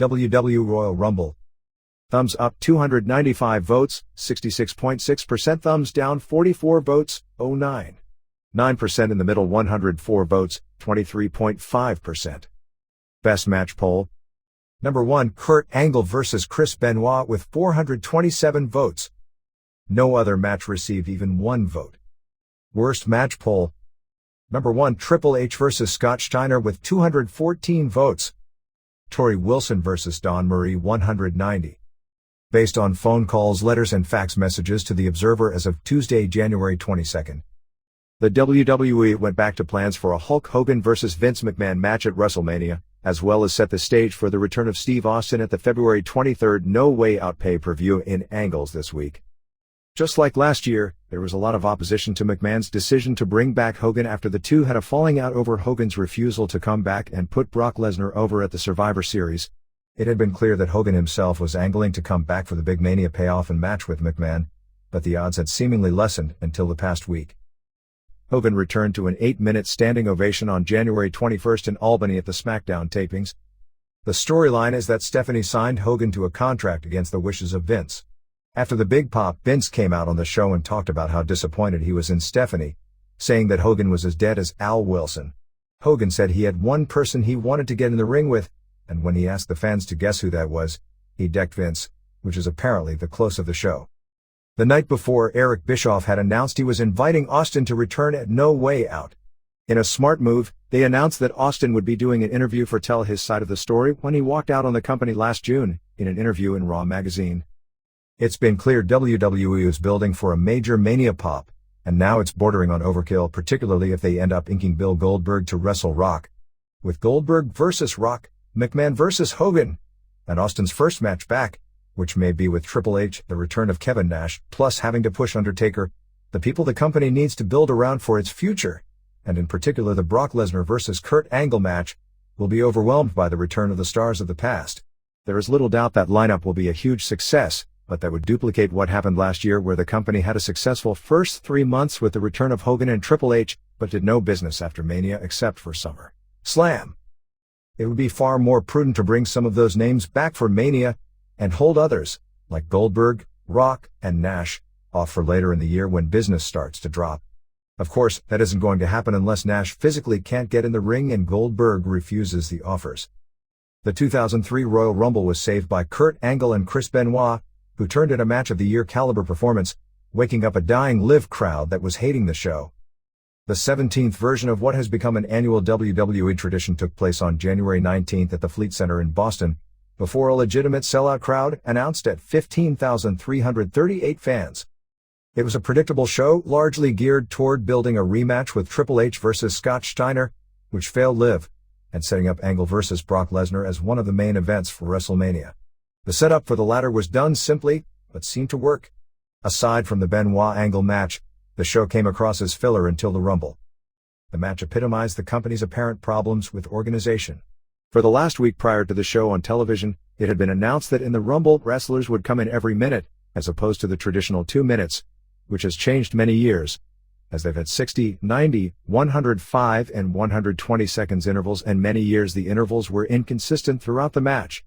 WWE Royal Rumble. Thumbs up 295 votes, 66.6%. Thumbs down 44 votes, 9% in the middle 104 votes, 23.5%. Best match poll. Number 1 Kurt Angle vs. Chris Benoit with 427 votes. No other match received even 1 vote. Worst match poll. Number 1 Triple H vs. Scott Steiner with 214 votes. Torrie Wilson vs. Don Murray 190. Based on phone calls, letters and fax messages to The Observer as of Tuesday, January 22. The WWE went back to plans for a Hulk Hogan vs. Vince McMahon match at WrestleMania, as well as set the stage for the return of Steve Austin at the February 23 No Way Out pay-per-view in Angles this week. Just like last year, there was a lot of opposition to McMahon's decision to bring back Hogan after the two had a falling out over Hogan's refusal to come back and put Brock Lesnar over at the Survivor Series. It had been clear that Hogan himself was angling to come back for the big Mania payoff and match with McMahon, but the odds had seemingly lessened until the past week. Hogan returned to an 8-minute standing ovation on January 21 in Albany at the SmackDown tapings. The storyline is that Stephanie signed Hogan to a contract against the wishes of Vince. After the big pop, Vince came out on the show and talked about how disappointed he was in Stephanie, saying that Hogan was as dead as Al Wilson. Hogan said he had one person he wanted to get in the ring with, and when he asked the fans to guess who that was, he decked Vince, which is apparently the close of the show. The night before, Eric Bischoff had announced he was inviting Austin to return at No Way Out. In a smart move, they announced that Austin would be doing an interview for Tell His Side of the Story when he walked out on the company last June, in an interview in Raw magazine. It's been clear WWE is building for a major Mania pop, and now it's bordering on overkill, particularly if they end up inking Bill Goldberg to wrestle Rock. With Goldberg versus Rock, McMahon versus Hogan, and Austin's first match back, which may be with Triple H, the return of Kevin Nash, plus having to push Undertaker, the people the company needs to build around for its future, and in particular the Brock Lesnar versus Kurt Angle match, will be overwhelmed by the return of the stars of the past. There is little doubt that lineup will be a huge success, but that would duplicate what happened last year, where the company had a successful first 3 months with the return of Hogan and Triple H, but did no business after Mania except for SummerSlam. It would be far more prudent to bring some of those names back for Mania, and hold others, like Goldberg, Rock, and Nash, off for later in the year when business starts to drop. Of course, that isn't going to happen unless Nash physically can't get in the ring and Goldberg refuses the offers. The 2003 Royal Rumble was saved by Kurt Angle and Chris Benoit, who turned in a match of the year caliber performance, waking up a dying Liv crowd that was hating the show. The 17th version of what has become an annual WWE tradition took place on January 19 at the Fleet Center in Boston, before a legitimate sellout crowd announced at 15,338 fans. It was a predictable show, largely geared toward building a rematch with Triple H versus Scott Steiner, which failed Liv, and setting up Angle versus Brock Lesnar as one of the main events for WrestleMania. The setup for the latter was done simply, but seemed to work. Aside from the Benoit-Angle match, the show came across as filler until the Rumble. The match epitomized the company's apparent problems with organization. For the last week prior to the show on television, it had been announced that in the Rumble, wrestlers would come in every minute, as opposed to the traditional 2 minutes, which has changed many years, as they've had 60, 90, 105, and 120 seconds intervals, and many years the intervals were inconsistent throughout the match.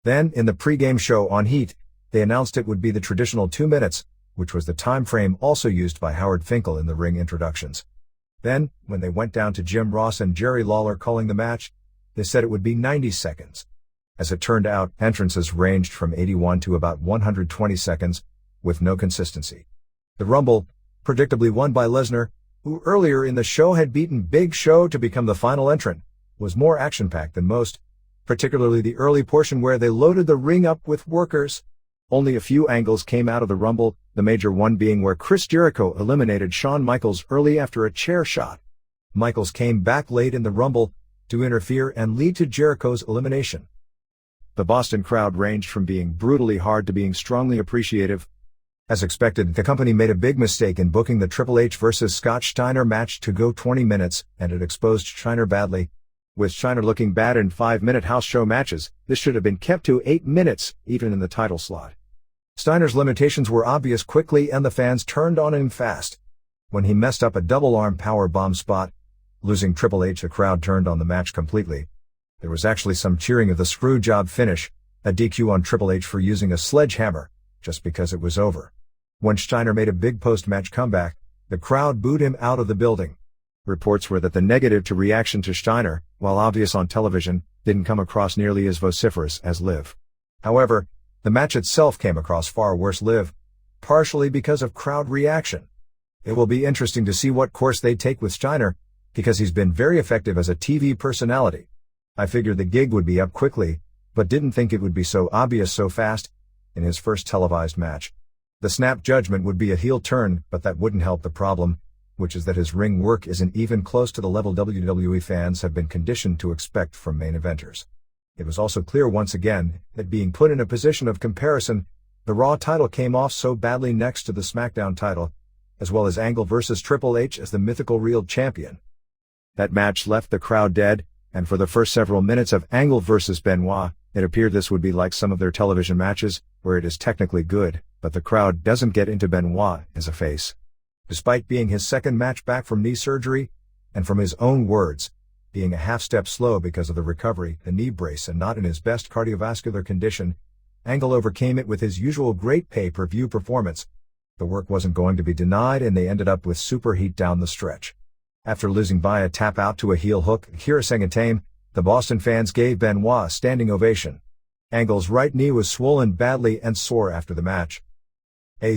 Then, in the pre-game show on Heat, they announced it would be the traditional 2 minutes, which was the time frame also used by Howard Finkel in the ring introductions. Then, when they went down to Jim Ross and Jerry Lawler calling the match, they said it would be 90 seconds. As it turned out, entrances ranged from 81 to about 120 seconds, with no consistency. The Rumble, predictably won by Lesnar, who earlier in the show had beaten Big Show to become the final entrant, was more action-packed than most, particularly the early portion where they loaded the ring up with workers. Only a few angles came out of the Rumble, the major one being where Chris Jericho eliminated Shawn Michaels early after a chair shot. Michaels came back late in the Rumble to interfere and lead to Jericho's elimination. The Boston crowd ranged from being brutally hard to being strongly appreciative. As expected, the company made a big mistake in booking the Triple H vs. Scott Steiner match to go 20 minutes, and it exposed Steiner badly. With Steiner looking bad in 5-minute house show matches, this should have been kept to 8 minutes, even in the title slot. Steiner's limitations were obvious quickly, and the fans turned on him fast. When he messed up a double-arm power bomb spot, losing Triple H, the crowd turned on the match completely. There was actually some cheering of the screw job finish, A DQ on Triple H for using a sledgehammer, just because it was over. When Steiner made a big post-match comeback, the crowd booed him out of the building. Reports were that the negative to reaction to Steiner, while obvious on television, didn't come across nearly as vociferous as live. However, the match itself came across far worse live, partially because of crowd reaction. It will be interesting to see what course they take with Steiner, because he's been very effective as a TV personality. I figured the gig would be up quickly, but didn't think it would be so obvious so fast in his first televised match. The snap judgment would be a heel turn, but that wouldn't help the problem, which is that his ring work isn't even close to the level WWE fans have been conditioned to expect from main eventers. It was also clear once again that being put in a position of comparison, the Raw title came off so badly next to the SmackDown title, as well as Angle versus Triple H as the mythical real champion. That match left the crowd dead, and for the first several minutes of Angle versus Benoit, it appeared this would be like some of their television matches, where it is technically good, but the crowd doesn't get into Benoit as a face. Despite being his second match back from knee surgery, and from his own words, being a half step slow because of the recovery, the knee brace, and not in his best cardiovascular condition, Angle overcame it with his usual great pay-per-view performance. The work wasn't going to be denied, and they ended up with super heat down the stretch. After losing by a tap out to a heel hook, Kira the Boston fans gave Benoit a standing ovation. Angle's right knee was swollen badly and sore after the match.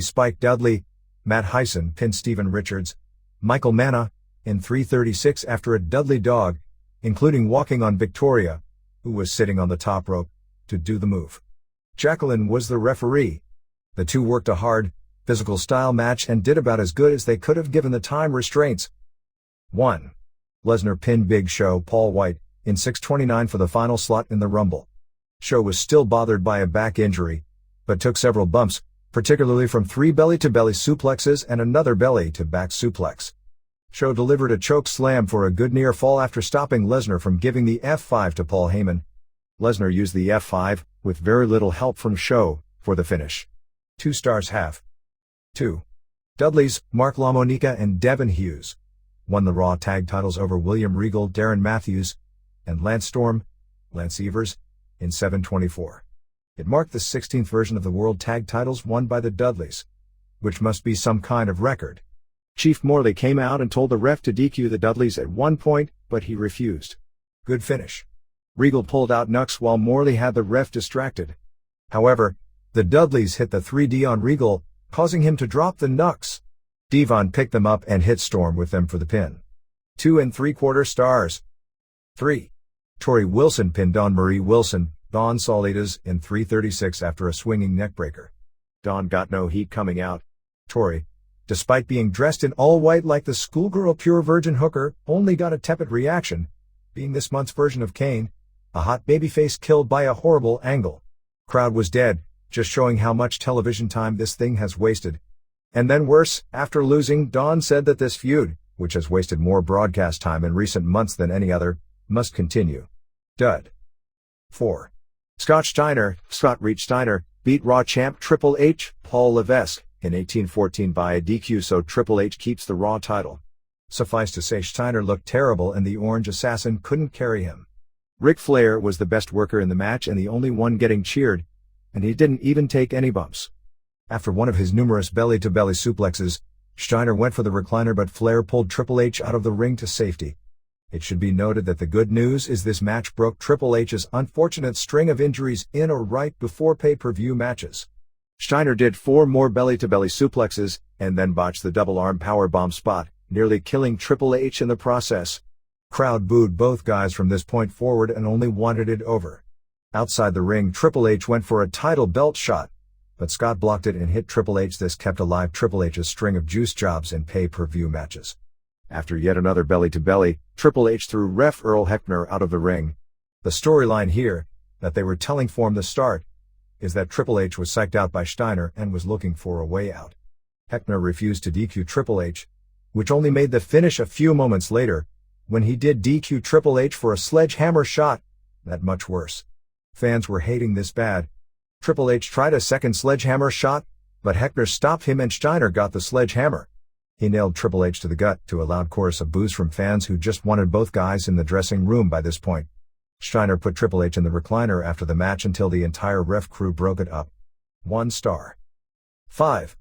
Spike Dudley, Matt Hyson pinned Steven Richards, Michael Manna, in 3:36 after a Dudley dog, including walking on Victoria, who was sitting on the top rope, to do the move. Jacqueline was the referee. The two worked a hard, physical style match and did about as good as they could have given the time restraints. 1. Lesnar pinned Big Show Paul White in 6:29 for the final slot in the Rumble. Show was still bothered by a back injury, but took several bumps, particularly from 3 belly-to-belly suplexes and another belly-to-back suplex. Show delivered a choke slam for a good near fall after stopping Lesnar from giving the F5 to Paul Heyman. Lesnar used the F5, with very little help from Show, for the finish. 2 stars half. 2. Dudley's, Mark LaMonica and Devin Hughes won the Raw tag titles over William Regal, Darren Matthews, and Lance Storm, Lance Evers, in 7:24. It marked the 16th version of the World Tag Titles won by the Dudleys, which must be some kind of record. Chief Morley came out and told the ref to DQ the Dudleys at one point, but he refused. Good finish. Regal pulled out Nux while Morley had the ref distracted. However, the Dudleys hit the 3D on Regal, causing him to drop the Nux. Devon picked them up and hit Storm with them for the pin. 2 3/4 stars. 3. Tori Wilson pinned Dawn Marie Wilson, Dawn Solitas, in 3:36 after a swinging neckbreaker. Dawn got no heat coming out. Tori, despite being dressed in all white like the schoolgirl pure virgin hooker, only got a tepid reaction, being this month's version of Kane, a hot babyface killed by a horrible angle. Crowd was dead, just showing how much television time this thing has wasted. And then worse, after losing, Dawn said that this feud, which has wasted more broadcast time in recent months than any other, must continue. Dud. 4. Scott Reach Steiner, beat Raw champ Triple H, Paul Levesque, in 1814 by a DQ, so Triple H keeps the Raw title. Suffice to say, Steiner looked terrible and the Orange Assassin couldn't carry him. Ric Flair was the best worker in the match and the only one getting cheered, and he didn't even take any bumps. After one of his numerous belly-to-belly suplexes, Steiner went for the recliner, but Flair pulled Triple H out of the ring to safety. It should be noted that the good news is this match broke Triple H's unfortunate string of injuries in or right before pay-per-view matches. Steiner did 4 more belly-to-belly suplexes, and then botched the double-arm powerbomb spot, nearly killing Triple H in the process. Crowd booed both guys from this point forward and only wanted it over. Outside the ring, Triple H went for a title belt shot, but Scott blocked it and hit Triple H. This kept alive Triple H's string of juice jobs in pay-per-view matches. After yet another belly-to-belly, Triple H threw ref Earl Hebner out of the ring. The storyline here, that they were telling from the start, is that Triple H was psyched out by Steiner and was looking for a way out. Hebner refused to DQ Triple H, which only made the finish a few moments later, when he did DQ Triple H for a sledgehammer shot, that much worse. Fans were hating this bad. Triple H tried a second sledgehammer shot, but Hebner stopped him and Steiner got the sledgehammer. He nailed Triple H to the gut, to a loud chorus of boos from fans who just wanted both guys in the dressing room by this point. Steiner put Triple H in the recliner after the match until the entire ref crew broke it up. 1 star. 5.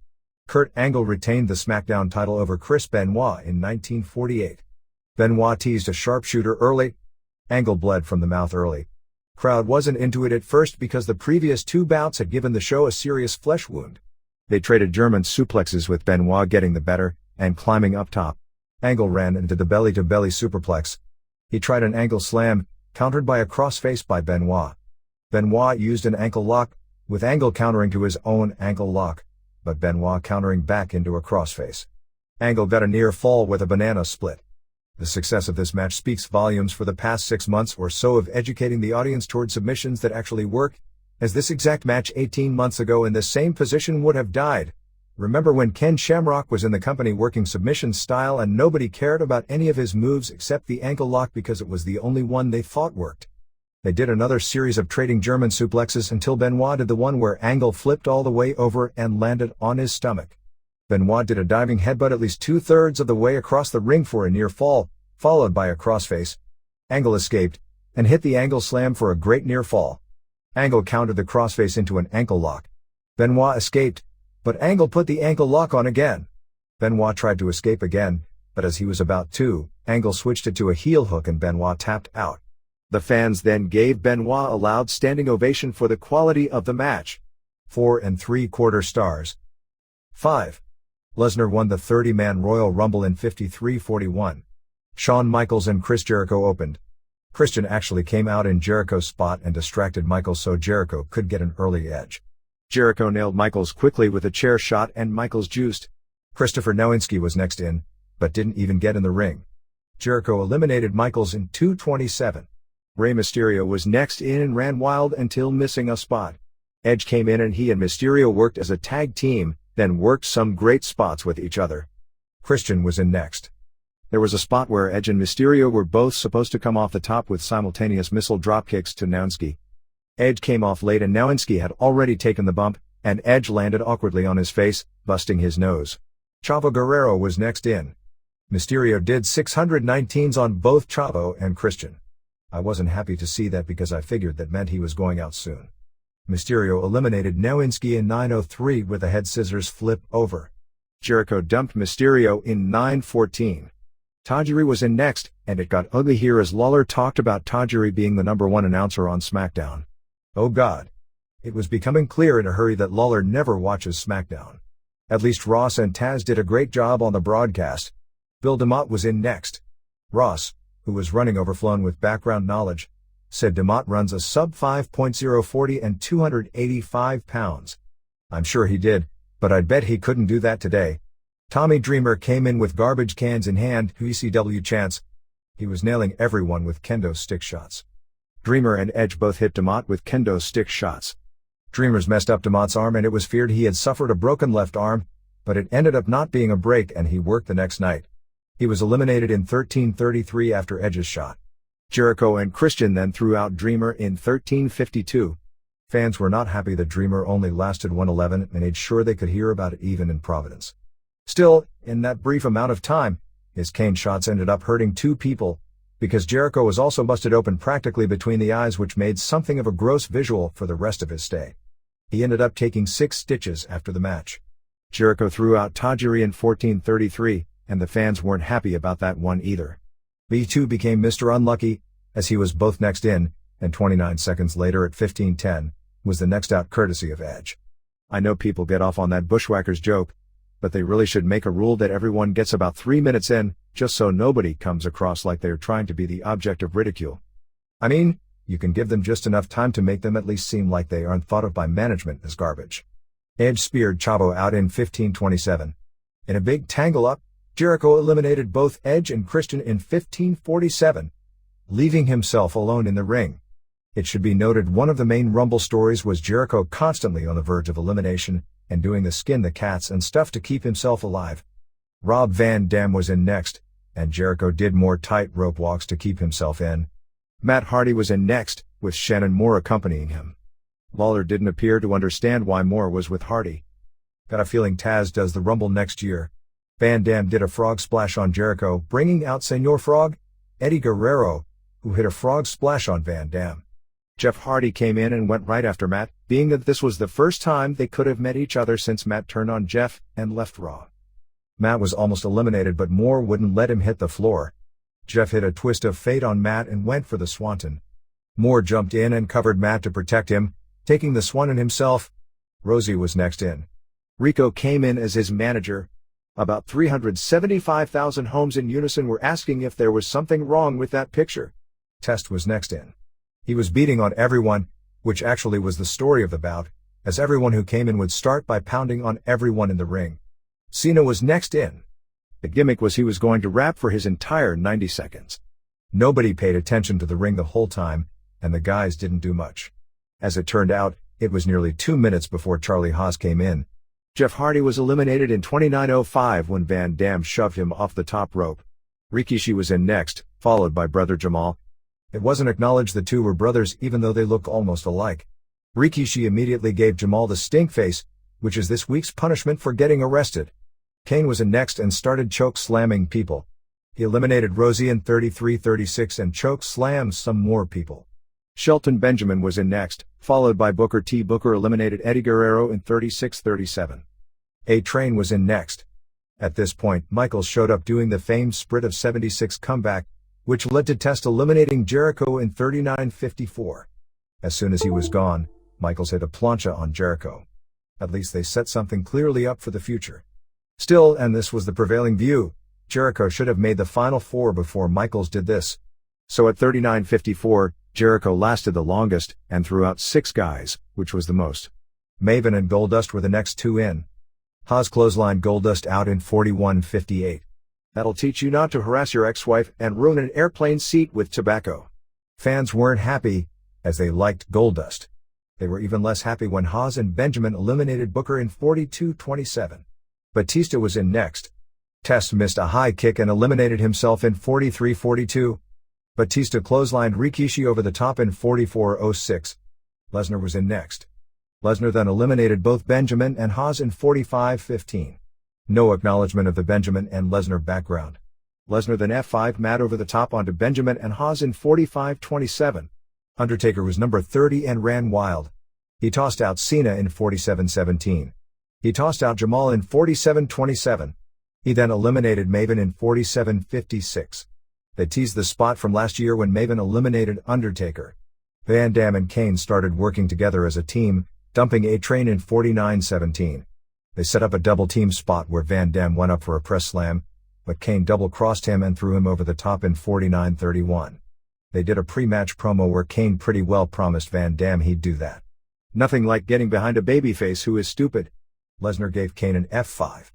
Kurt Angle retained the SmackDown title over Chris Benoit in 1948. Benoit teased a sharpshooter early. Angle bled from the mouth early. Crowd wasn't into it at first because the previous 2 bouts had given the show a serious flesh wound. They traded German suplexes with Benoit getting the better, and climbing up top. Angle ran into the belly-to-belly superplex. He tried an ankle slam, countered by a crossface by Benoit. Benoit used an ankle lock, with Angle countering to his own ankle lock, but Benoit countering back into a crossface. Angle got a near fall with a banana split. The success of this match speaks volumes for the past 6 months or so of educating the audience toward submissions that actually work, as this exact match 18 months ago in this same position would have died. Remember when Ken Shamrock was in the company working submission style and nobody cared about any of his moves except the ankle lock because it was the only one they thought worked? They did another series of trading German suplexes until Benoit did the one where Angle flipped all the way over and landed on his stomach. Benoit did a diving headbutt at least 2/3 of the way across the ring for a near fall, followed by a crossface. Angle escaped, and hit the Angle slam for a great near fall. Angle countered the crossface into an ankle lock. Benoit escaped, but Angle put the ankle lock on again. Benoit tried to escape again, but as he was about to, Angle switched it to a heel hook and Benoit tapped out. The fans then gave Benoit a loud standing ovation for the quality of the match. 4 3/4 stars. 5. Lesnar won the 30-man Royal Rumble in 53-41. Shawn Michaels and Chris Jericho opened. Christian actually came out in Jericho's spot and distracted Michaels so Jericho could get an early edge. Jericho nailed Michaels quickly with a chair shot and Michaels juiced. Christopher Nowinski was next in, but didn't even get in the ring. Jericho eliminated Michaels in 2:27. Rey Mysterio was next in and ran wild until missing a spot. Edge came in and he and Mysterio worked as a tag team, then worked some great spots with each other. Christian was in next. There was a spot where Edge and Mysterio were both supposed to come off the top with simultaneous missile dropkicks to Nowinski. Edge came off late and Nowinski had already taken the bump, and Edge landed awkwardly on his face, busting his nose. Chavo Guerrero was next in. Mysterio did 619s on both Chavo and Christian. I wasn't happy to see that because I figured that meant he was going out soon. Mysterio eliminated Nowinski in 9:03 with a head scissors flip over. Jericho dumped Mysterio in 9:14. Tajiri was in next, and it got ugly here as Lawler talked about Tajiri being the #1 announcer on SmackDown. Oh God. It was becoming clear in a hurry that Lawler never watches SmackDown. At least Ross and Taz did a great job on the broadcast. Bill DeMott was in next. Ross, who was running overflown with background knowledge, said DeMott runs a sub 5.040 and 285 pounds. I'm sure he did, but I'd bet he couldn't do that today. Tommy Dreamer came in with garbage cans in hand, ECW chants. He was nailing everyone with kendo stick shots. Dreamer and Edge both hit DeMott with kendo stick shots. Dreamer's messed up DeMott's arm and it was feared he had suffered a broken left arm, but it ended up not being a break and he worked the next night. He was eliminated in 13:33 after Edge's shot. Jericho and Christian then threw out Dreamer in 13:52. Fans were not happy that Dreamer only lasted 111 and made sure they could hear about it even in Providence. Still, in that brief amount of time, his cane shots ended up hurting 2 people, because Jericho was also busted open practically between the eyes, which made something of a gross visual for the rest of his stay. He ended up taking 6 stitches after the match. Jericho threw out Tajiri in 14:33, and the fans weren't happy about that one either. B2 became Mr. Unlucky, as he was both next in, and 29 seconds later at 15:10, was the next out courtesy of Edge. I know people get off on that Bushwhackers joke, but they really should make a rule that everyone gets about 3 minutes in, just so nobody comes across like they're trying to be the object of ridicule. I mean, you can give them just enough time to make them at least seem like they aren't thought of by management as garbage. Edge speared Chavo out in 15:27. In a big tangle-up, Jericho eliminated both Edge and Christian in 15:47, leaving himself alone in the ring. It should be noted one of the main Rumble stories was Jericho constantly on the verge of elimination, and doing the skin the cats and stuff to keep himself alive. Rob Van Dam was in next, and Jericho did more tightrope walks to keep himself in. Matt Hardy was in next, with Shannon Moore accompanying him. Lawler didn't appear to understand why Moore was with Hardy. Got a feeling Taz does the Rumble next year. Van Dam did a frog splash on Jericho, bringing out Senor Frog. Eddie Guerrero, who hit a frog splash on Van Dam. Jeff Hardy came in and went right after Matt, being that this was the first time they could have met each other since Matt turned on Jeff and left Raw. Matt was almost eliminated, but Moore wouldn't let him hit the floor. Jeff hit a twist of fate on Matt and went for the swanton. Moore jumped in and covered Matt to protect him, taking the swanton himself. Rosie was next in. Rico came in as his manager. About 375,000 homes in unison were asking if there was something wrong with that picture. Test was next in. He was beating on everyone, which actually was the story of the bout, as everyone who came in would start by pounding on everyone in the ring. Cena was next in. The gimmick was he was going to rap for his entire 90 seconds. Nobody paid attention to the ring the whole time, and the guys didn't do much. As it turned out, it was nearly 2 minutes before Charlie Haas came in. Jeff Hardy was eliminated in 29:05 when Van Dam shoved him off the top rope. Rikishi was in next, followed by Brother Jamal. It wasn't acknowledged the two were brothers even though they look almost alike. Rikishi immediately gave Jamal the stink face, which is this week's punishment for getting arrested. Kane was in next and started choke slamming people. He eliminated Rosie in 33-36 and choke slammed some more people. Shelton Benjamin was in next, followed by Booker T. Booker eliminated Eddie Guerrero in 36-37. A-Train was in next. At this point, Michaels showed up doing the famed Sprit of 76 comeback, which led to Test eliminating Jericho in 39-54. As soon as he was gone, Michaels hit a plancha on Jericho. At least they set something clearly up for the future. Still, and this was the prevailing view, Jericho should have made the final four before Michaels did this. So at 39-54, Jericho lasted the longest, and threw out 6 guys, which was the most. Maven and Goldust were the next two in. Haas clotheslined Goldust out in 41-58. That'll teach you not to harass your ex-wife and ruin an airplane seat with tobacco. Fans weren't happy, as they liked Goldust. They were even less happy when Haas and Benjamin eliminated Booker in 42-27. Batista was in next. Test missed a high kick and eliminated himself in 43-42. Batista clotheslined Rikishi over the top in 44-06. Lesnar was in next. Lesnar then eliminated both Benjamin and Haas in 45-15. No acknowledgement of the Benjamin and Lesnar background. Lesnar then F5 Matt over the top onto Benjamin and Haas in 45-27. Undertaker was number 30 and ran wild. He tossed out Cena in 47-17. He tossed out Jamal in 47-27. He then eliminated Maven in 47-56. They teased the spot from last year when Maven eliminated Undertaker. Van Dam and Kane started working together as a team, dumping A-Train in 49-17. They set up a double team spot where Van Dam went up for a press slam, but Kane double-crossed him and threw him over the top in 49-31. They did a pre-match promo where Kane pretty well promised Van Dam he'd do that. Nothing like getting behind a babyface who is stupid. Lesnar gave Kane an F5.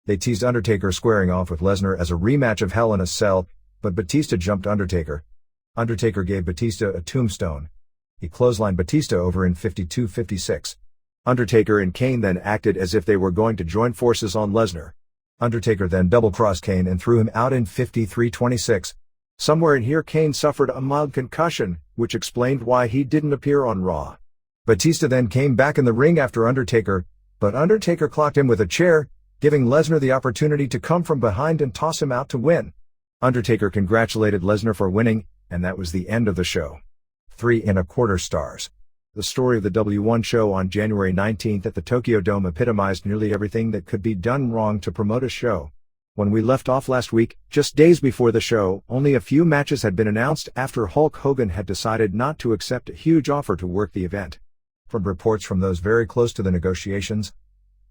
They teased Undertaker squaring off with Lesnar as a rematch of Hell in a Cell, but Batista jumped Undertaker. Undertaker gave Batista a tombstone. He clotheslined Batista over in 52-56. Undertaker and Kane then acted as if they were going to join forces on Lesnar. Undertaker then double-crossed Kane and threw him out in 53-26. Somewhere in here Kane suffered a mild concussion, which explained why he didn't appear on Raw. Batista then came back in the ring after Undertaker, but Undertaker clocked him with a chair, giving Lesnar the opportunity to come from behind and toss him out to win. Undertaker congratulated Lesnar for winning, and that was the end of the show. 3¼ stars. The story of the W1 show on January 19th at the Tokyo Dome epitomized nearly everything that could be done wrong to promote a show. When we left off last week, just days before the show, only a few matches had been announced after Hulk Hogan had decided not to accept a huge offer to work the event. From reports from those very close to the negotiations,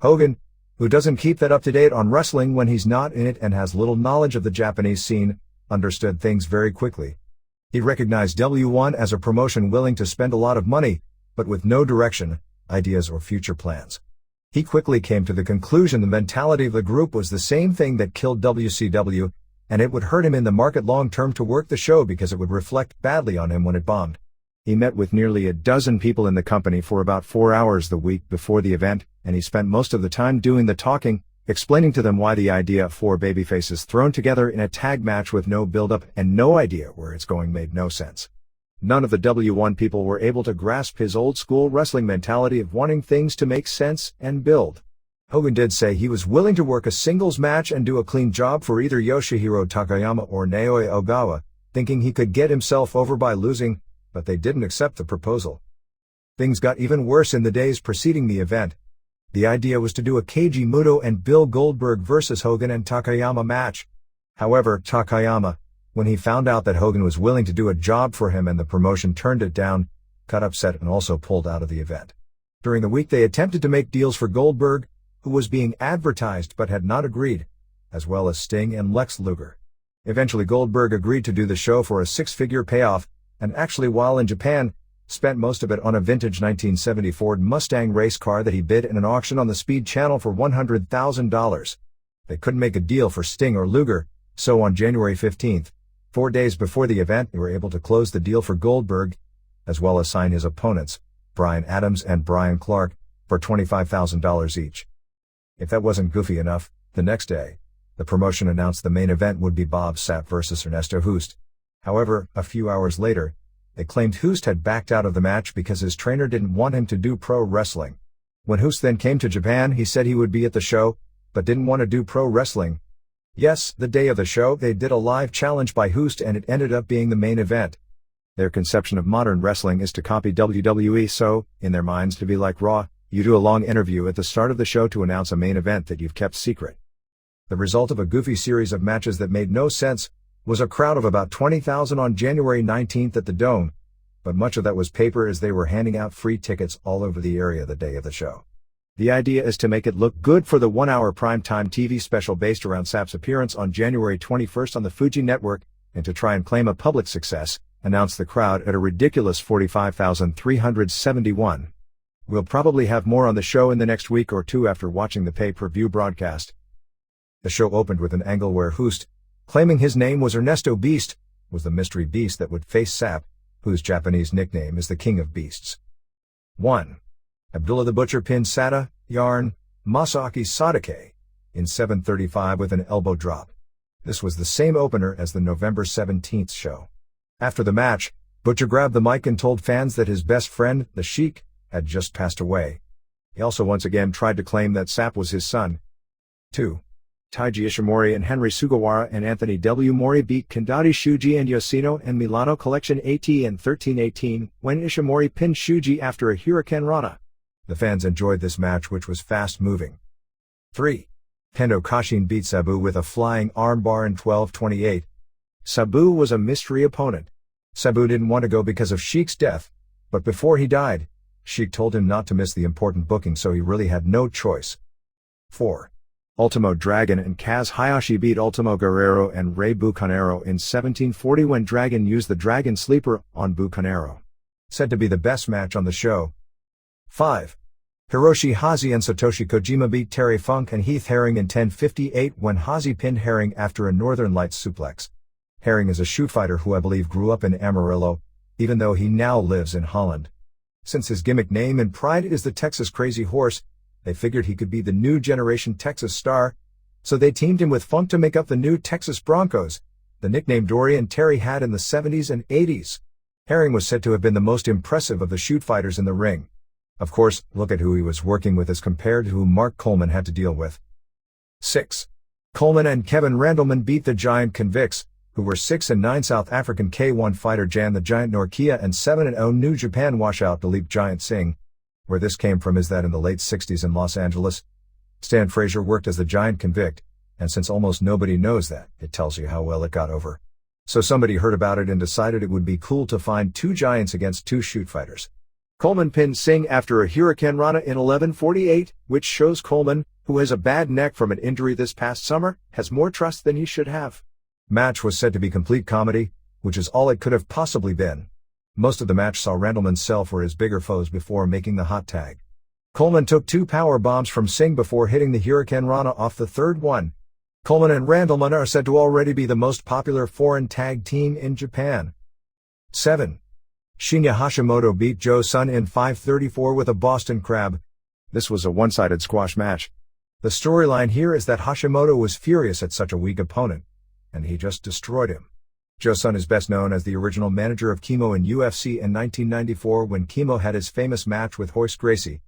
Hogan, who doesn't keep that up to date on wrestling when he's not in it and has little knowledge of the Japanese scene, understood things very quickly. He recognized W1 as a promotion willing to spend a lot of money, but with no direction, ideas or future plans. He quickly came to the conclusion the mentality of the group was the same thing that killed WCW, and it would hurt him in the market long term to work the show because it would reflect badly on him when it bombed. He met with nearly a dozen people in the company for about 4 hours the week before the event, and he spent most of the time doing the talking, explaining to them why the idea of 4 babyfaces thrown together in a tag match with no build-up and no idea where it's going made no sense. None of the W1 people were able to grasp his old-school wrestling mentality of wanting things to make sense and build. Hogan did say he was willing to work a singles match and do a clean job for either Yoshihiro Takayama or Naoya Ogawa, thinking he could get himself over by losing, but they didn't accept the proposal. Things got even worse in the days preceding the event. The idea was to do a Keiji Muto and Bill Goldberg vs. Hogan and Takayama match. However, Takayama, when he found out that Hogan was willing to do a job for him and the promotion turned it down, got upset and also pulled out of the event. During the week they attempted to make deals for Goldberg, who was being advertised but had not agreed, as well as Sting and Lex Luger. Eventually Goldberg agreed to do the show for a six-figure payoff, and actually while in Japan, spent most of it on a vintage 1970 Ford Mustang race car that he bid in an auction on the Speed Channel for $100,000. They couldn't make a deal for Sting or Luger, so on January 15th, 4 days before the event, they were able to close the deal for Goldberg, as well as sign his opponents, Bryan Adams and Brian Clark, for $25,000 each. If that wasn't goofy enough, the next day, the promotion announced the main event would be Bob Sapp vs. Ernesto Hoost. However, a few hours later, they claimed Hoost had backed out of the match because his trainer didn't want him to do pro wrestling. When Hoost then came to Japan, he said he would be at the show, but didn't want to do pro wrestling. Yes, the day of the show, they did a live challenge by Hoost and it ended up being the main event. Their conception of modern wrestling is to copy WWE, so, in their minds, to be like Raw, you do a long interview at the start of the show to announce a main event that you've kept secret. The result of a goofy series of matches that made no sense was a crowd of about 20,000 on January 19th at the Dome, but much of that was paper as they were handing out free tickets all over the area the day of the show. The idea is to make it look good for the one-hour primetime TV special based around Sapp's appearance on January 21st on the Fuji network, and to try and claim a public success, announced the crowd at a ridiculous 45,371. We'll probably have more on the show in the next week or two after watching the pay-per-view broadcast. The show opened with an angle where Hoost, claiming his name was Ernesto Beast, was the mystery beast that would face Sapp, whose Japanese nickname is the King of Beasts. 1. Abdullah the Butcher pinned Sata, Yarn, Masaaki Sadake, in 7:35 with an elbow drop. This was the same opener as the November 17th show. After the match, Butcher grabbed the mic and told fans that his best friend, the SHEIK, had just passed away. He also once again tried to claim that Sapp was his son. 2. Taiji Ishimori and Henry Sugawara and Anthony W. Mori beat Kandari Shuji and Yoshino and Milano Collection AT in 13:18 when Ishimori pinned Shuji after a Hurricane Rana. The fans enjoyed this match, which was fast-moving. 3. Kendo Kashin beat Sabu with a flying armbar in 12:28. Sabu was a mystery opponent. Sabu didn't want to go because of SHEIK's death, but before he died, SHEIK told him not to miss the important booking, so he really had no choice. 4. Ultimo Dragon and Kaz Hayashi beat Ultimo Guerrero and Rey Bucanero in 1740 when Dragon used the Dragon Sleeper on Bucanero. Said to be the best match on the show. 5. Hiroshi Hazy and Satoshi Kojima beat Terry Funk and Heath Herring in 10:58 when Hazy pinned Herring after a Northern Lights suplex. Herring is a shoot fighter who I believe grew up in Amarillo, even though he now lives in Holland. Since his gimmick name and pride is the Texas Crazy Horse, they figured he could be the new generation Texas star, so they teamed him with Funk to make up the new Texas Broncos, the nickname Dory and Terry had in the 70s and 80s. Herring was said to have been the most impressive of the shoot fighters in the ring. Of course, look at who he was working with as compared to who Mark Coleman had to deal with. 6. Coleman and Kevin Randleman beat the Giant Convicts, who were 6-9 South African K1 fighter Jan the Giant Norkia and 7-0 New Japan washout Dilip Giant Singh. Where this came from is that in the late 60s in Los Angeles, Stan Frazier worked as the Giant Convict, and since almost nobody knows that, it tells you how well it got over. So somebody heard about it and decided it would be cool to find two giants against two shoot fighters. Coleman pinned Singh after a Hurricane Rana in 11:48, which shows Coleman, who has a bad neck from an injury this past summer, has more trust than he should have. Match was said to be complete comedy, which is all it could have possibly been. Most of the match saw Randleman sell for his bigger foes before making the hot tag. Coleman took 2 power bombs from Singh before hitting the Hurricane Rana off the third one. Coleman and Randleman are said to already be the most popular foreign tag team in Japan. 7. Shinya Hashimoto beat Joe Sun in 5:34 with a Boston Crab. This was a one-sided squash match. The storyline here is that Hashimoto was furious at such a weak opponent, and he just destroyed him. Joe Sun is best known as the original manager of Kimo in UFC in 1994 when Kimo had his famous match with Hoist Gracie.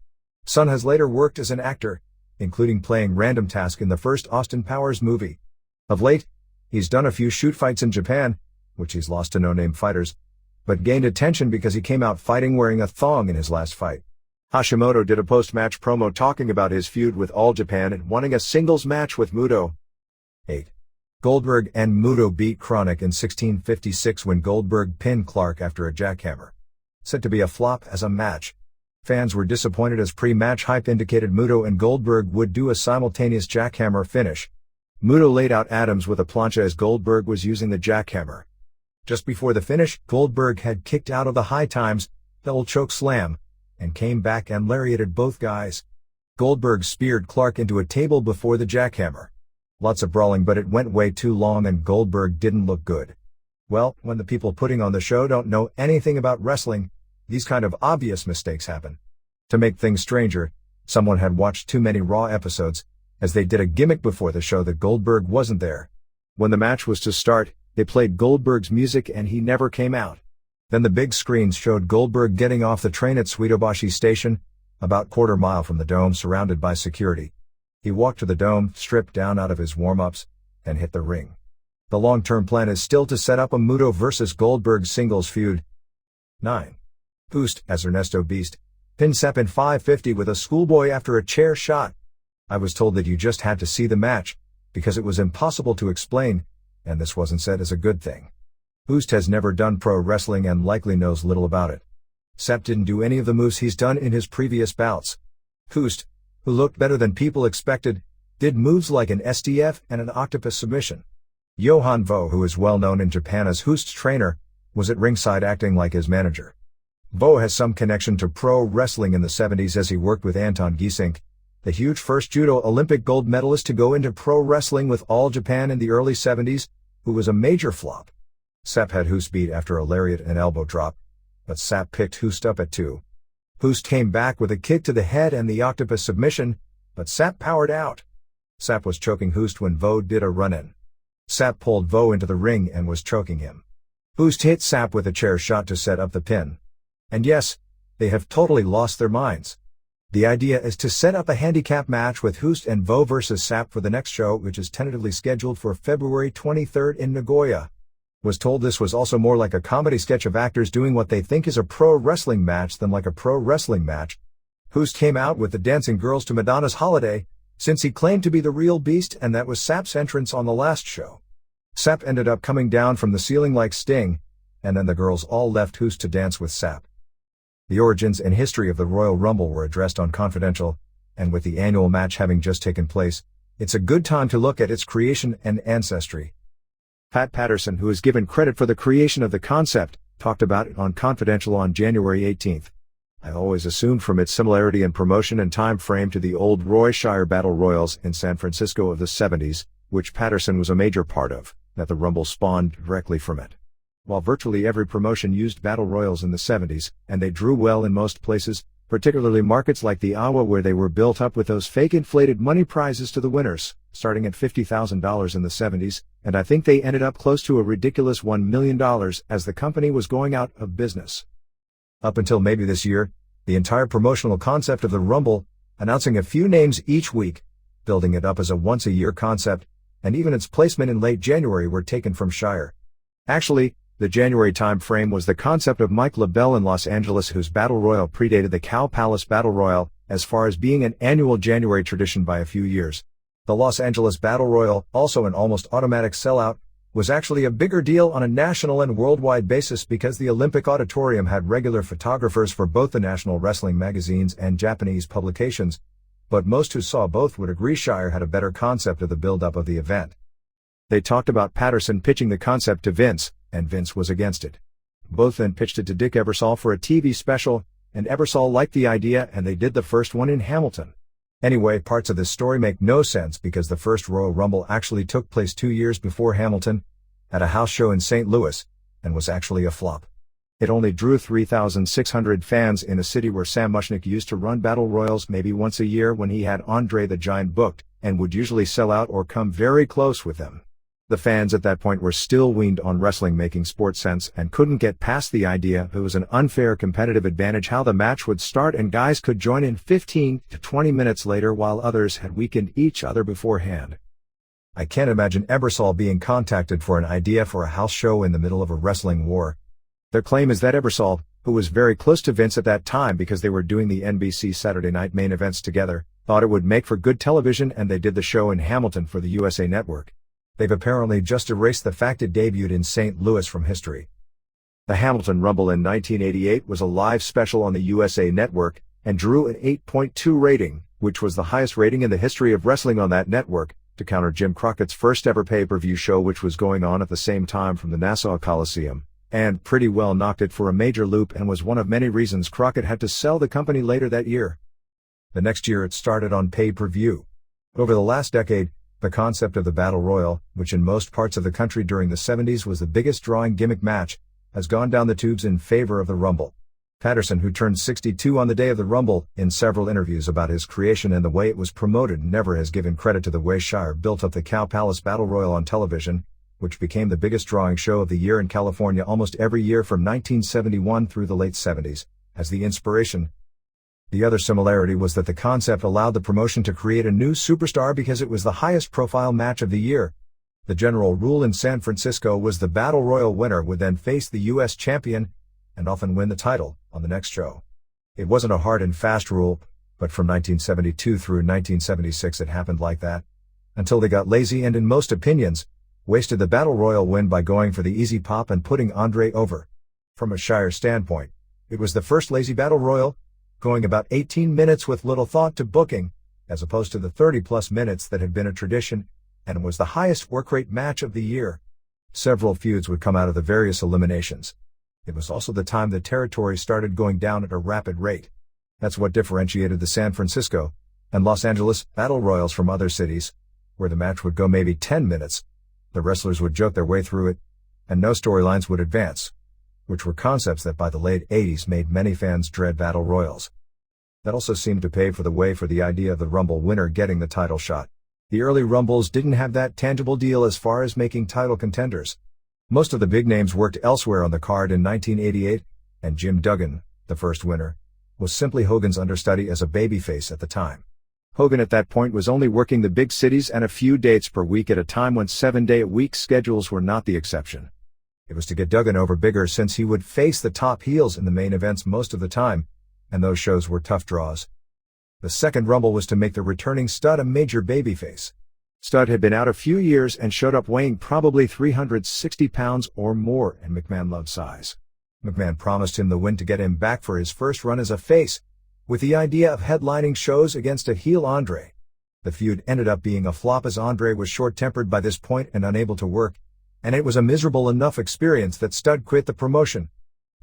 Sun has later worked as an actor, including playing Random Task in the first Austin Powers movie. Of late, he's done a few shoot fights in Japan, which he's lost to no-name fighters, but gained attention because he came out fighting wearing a thong in his last fight. Hashimoto did a post-match promo talking about his feud with All Japan and wanting a singles match with Muto. 8. Goldberg and Muto beat Chronic in 1656 when Goldberg pinned Clark after a jackhammer. Said to be a flop as a match. Fans were disappointed as pre-match hype indicated Muto and Goldberg would do a simultaneous jackhammer finish. Muto laid out Adams with a plancha as Goldberg was using the jackhammer. Just before the finish, Goldberg had kicked out of the high times, double choke slam, and came back and lariated both guys. Goldberg speared Clark into a table before the jackhammer. Lots of brawling, but it went way too long and Goldberg didn't look good. Well, when the people putting on the show don't know anything about wrestling, these kind of obvious mistakes happen. To make things stranger, someone had watched too many Raw episodes, as they did a gimmick before the show that Goldberg wasn't there. When the match was to start, they played Goldberg's music and he never came out. Then the big screens showed Goldberg getting off the train at Suitobashi Station, about quarter-mile from the dome surrounded by security. He walked to the dome, stripped down out of his warm-ups, and hit the ring. The long-term plan is still to set up a Muto vs. Goldberg singles feud. 9. Boost, as Ernesto Beast, pinned Sepp in 550 with a schoolboy after a chair shot. I was told that you just had to see the match, because it was impossible to explain, and this wasn't said as a good thing. Boost has never done pro wrestling and likely knows little about it. Sepp didn't do any of the moves he's done in his previous bouts. Boost, who looked better than people expected, did moves like an SDF and an octopus submission. Johan Vo, who is well known in Japan as Hoost's trainer, was at ringside acting like his manager. Vo has some connection to pro wrestling in the 70s as he worked with Anton Giesink, the huge first judo Olympic gold medalist to go into pro wrestling with All Japan in the early 70s, who was a major flop. Sepp had Hoost beat after a lariat and elbow drop, but Sepp picked Hoost up at 2. Hoost came back with a kick to the head and the octopus submission, but Sepp powered out. Sepp was choking Hoost when Vo did a run-in. Sepp pulled Vo into the ring and was choking him. Hoost hit Sepp with a chair shot to set up the pin. And yes, they have totally lost their minds. The idea is to set up a handicap match with Hoost and Vo versus Sepp for the next show, which is tentatively scheduled for February 23rd in Nagoya. Was told this was also more like a comedy sketch of actors doing what they think is a pro wrestling match than like a pro wrestling match. Hoost came out with the dancing girls to Madonna's Holiday, since he claimed to be the real Beast, and that was Sepp's entrance on the last show. Sepp ended up coming down from the ceiling like Sting, and then the girls all left Hoost to dance with Sepp. The origins and history of the Royal Rumble were addressed on Confidential, and with the annual match having just taken place, it's a good time to look at its creation and ancestry. Pat Patterson, who is given credit for the creation of the concept, talked about it on Confidential on January 18. I always assumed from its similarity in promotion and time frame to the old Roy Shire Battle Royals in San Francisco of the 70s, which Patterson was a major part of, that the Rumble spawned directly from it. While virtually every promotion used Battle Royals in the 70s, and they drew well in most places, particularly markets like the Iowa where they were built up with those fake inflated money prizes to the winners, starting at $50,000 in the 70s, and I think they ended up close to a ridiculous $1 million as the company was going out of business. Up until maybe this year, the entire promotional concept of the Rumble, announcing a few names each week, building it up as a once-a-year concept, and even its placement in late January were taken from Shire. Actually, the January time frame was the concept of Mike LaBelle in Los Angeles, whose Battle Royal predated the Cow Palace Battle Royal, as far as being an annual January tradition by a few years. The Los Angeles Battle Royal, also an almost automatic sellout, was actually a bigger deal on a national and worldwide basis because the Olympic Auditorium had regular photographers for both the national wrestling magazines and Japanese publications, but most who saw both would agree Shire had a better concept of the build-up of the event. They talked about Patterson pitching the concept to Vince, and Vince was against it. Both then pitched it to Dick Ebersol for a TV special, and Ebersol liked the idea and they did the first one in Hamilton. Anyway, parts of this story make no sense because the first Royal Rumble actually took place 2 years before Hamilton, at a house show in St. Louis, and was actually a flop. It only drew 3,600 fans in a city where Sam Mushnick used to run Battle Royals maybe once a year when he had Andre the Giant booked, and would usually sell out or come very close with them. The fans at that point were still weaned on wrestling making sports sense and couldn't get past the idea it was an unfair competitive advantage how the match would start and guys could join in 15 to 20 minutes later while others had weakened each other beforehand. I can't imagine Ebersol being contacted for an idea for a house show in the middle of a wrestling war. Their claim is that Ebersol, who was very close to Vince at that time because they were doing the NBC Saturday Night main events together, thought it would make for good television, and they did the show in Hamilton for the USA Network. They've apparently just erased the fact it debuted in St. Louis from history. The Hamilton Rumble in 1988 was a live special on the USA Network and drew an 8.2 rating, which was the highest rating in the history of wrestling on that network, to counter Jim Crockett's first ever pay-per-view show, which was going on at the same time from the Nassau Coliseum, and pretty well knocked it for a major loop and was one of many reasons Crockett had to sell the company later that year. The next year it started on pay-per-view. Over the last decade, the concept of the Battle Royal, which in most parts of the country during the 70s was the biggest drawing gimmick match, has gone down the tubes in favor of the Rumble. Patterson, who turned 62 on the day of the Rumble, in several interviews about his creation and the way it was promoted, never has given credit to the way Shire built up the Cow Palace Battle Royal on television, which became the biggest drawing show of the year in California almost every year from 1971 through the late 70s, as the inspiration. The other similarity was that the concept allowed the promotion to create a new superstar because it was the highest profile match of the year. The general rule in San Francisco was the Battle Royal winner would then face the U.S. champion, and often win the title, on the next show. It wasn't a hard and fast rule, but from 1972 through 1976 it happened like that, until they got lazy and, in most opinions, wasted the Battle Royal win by going for the easy pop and putting Andre over. From a Shire standpoint, it was the first lazy Battle Royal, going about 18 minutes with little thought to booking, as opposed to the 30-plus minutes that had been a tradition, and was the highest work rate match of the year. Several feuds would come out of the various eliminations. It was also the time the territory started going down at a rapid rate. That's what differentiated the San Francisco and Los Angeles Battle Royals from other cities, where the match would go maybe 10 minutes, the wrestlers would joke their way through it, and no storylines would advance, which were concepts that by the late 80s made many fans dread Battle Royals. That also seemed to pave the way for the idea of the Rumble winner getting the title shot. The early Rumbles didn't have that tangible deal as far as making title contenders. Most of the big names worked elsewhere on the card in 1988, and Jim Duggan, the first winner, was simply Hogan's understudy as a babyface at the time. Hogan at that point was only working the big cities and a few dates per week at a time when 7-day-a-week schedules were not the exception. It was to get Duggan over bigger since he would face the top heels in the main events most of the time, and those shows were tough draws. The second Rumble was to make the returning stud a major babyface. Stud had been out a few years and showed up weighing probably 360 pounds or more, and McMahon loved size. McMahon promised him the win to get him back for his first run as a face, with the idea of headlining shows against a heel Andre. The feud ended up being a flop as Andre was short-tempered by this point and unable to work, and it was a miserable enough experience that Stud quit the promotion.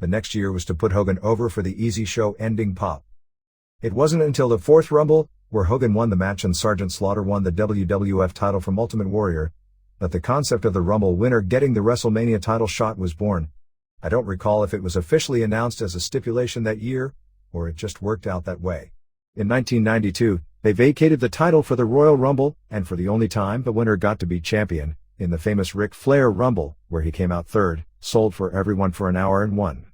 The next year was to put Hogan over for the easy show-ending pop. It wasn't until the fourth Rumble, where Hogan won the match and Sergeant Slaughter won the WWF title from Ultimate Warrior, that the concept of the Rumble winner getting the WrestleMania title shot was born. I don't recall if it was officially announced as a stipulation that year, or it just worked out that way. In 1992, they vacated the title for the Royal Rumble, and for the only time the winner got to be champion, in the famous Ric Flair Rumble, where he came out third, sold for everyone for an hour and won.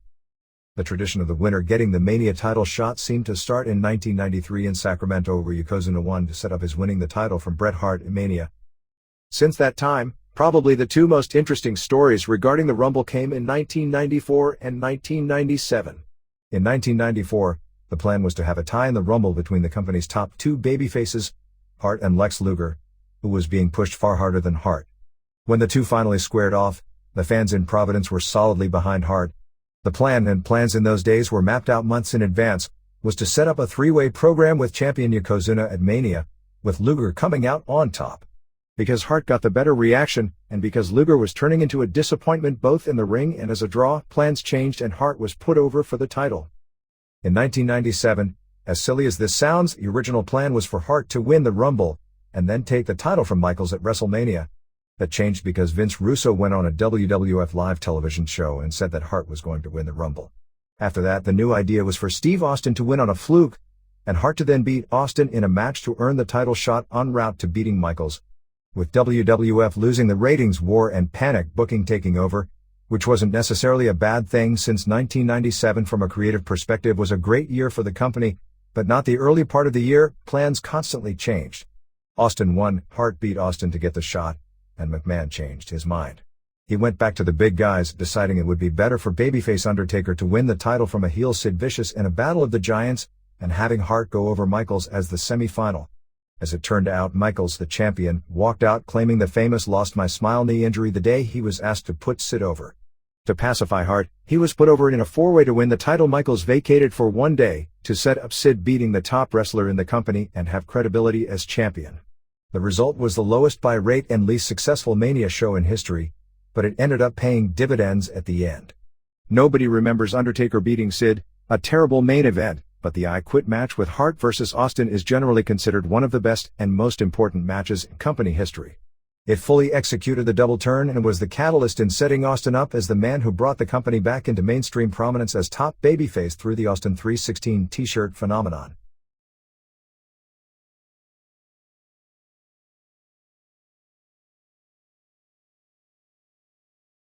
The tradition of the winner getting the Mania title shot seemed to start in 1993 in Sacramento, where Yokozuna won to set up his winning the title from Bret Hart in Mania. Since that time, probably the two most interesting stories regarding the Rumble came in 1994 and 1997. In 1994, the plan was to have a tie in the Rumble between the company's top two babyfaces, Hart and Lex Luger, who was being pushed far harder than Hart. When the two finally squared off, the fans in Providence were solidly behind Hart. The plan, and plans in those days were mapped out months in advance, was to set up a three-way program with champion Yokozuna at Mania, with Luger coming out on top. Because Hart got the better reaction, and because Luger was turning into a disappointment both in the ring and as a draw, plans changed and Hart was put over for the title. In 1997, as silly as this sounds, the original plan was for Hart to win the Rumble, and then take the title from Michaels at WrestleMania. That changed because Vince Russo went on a WWF live television show and said that Hart was going to win the Rumble. After that, the new idea was for Steve Austin to win on a fluke, and Hart to then beat Austin in a match to earn the title shot en route to beating Michaels. With WWF losing the ratings war and panic booking taking over, which wasn't necessarily a bad thing since 1997 from a creative perspective was a great year for the company, but not the early part of the year, plans constantly changed. Austin won, Hart beat Austin to get the shot, and McMahon changed his mind. He went back to the big guys, deciding it would be better for babyface Undertaker to win the title from a heel Sid Vicious in a Battle of the Giants, and having Hart go over Michaels as the semi-final. As it turned out, Michaels, the champion, walked out claiming the famous lost my smile knee injury the day he was asked to put Sid over. To pacify Hart, he was put over in a four-way to win the title. Michaels vacated for one day, to set up Sid beating the top wrestler in the company and have credibility as champion. The result was the lowest buy rate and least successful Mania show in history, but it ended up paying dividends at the end. Nobody remembers Undertaker beating Sid, a terrible main event, but the I Quit match with Hart vs. Austin is generally considered one of the best and most important matches in company history. It fully executed the double turn and was the catalyst in setting Austin up as the man who brought the company back into mainstream prominence as top babyface through the Austin 3:16 t-shirt phenomenon.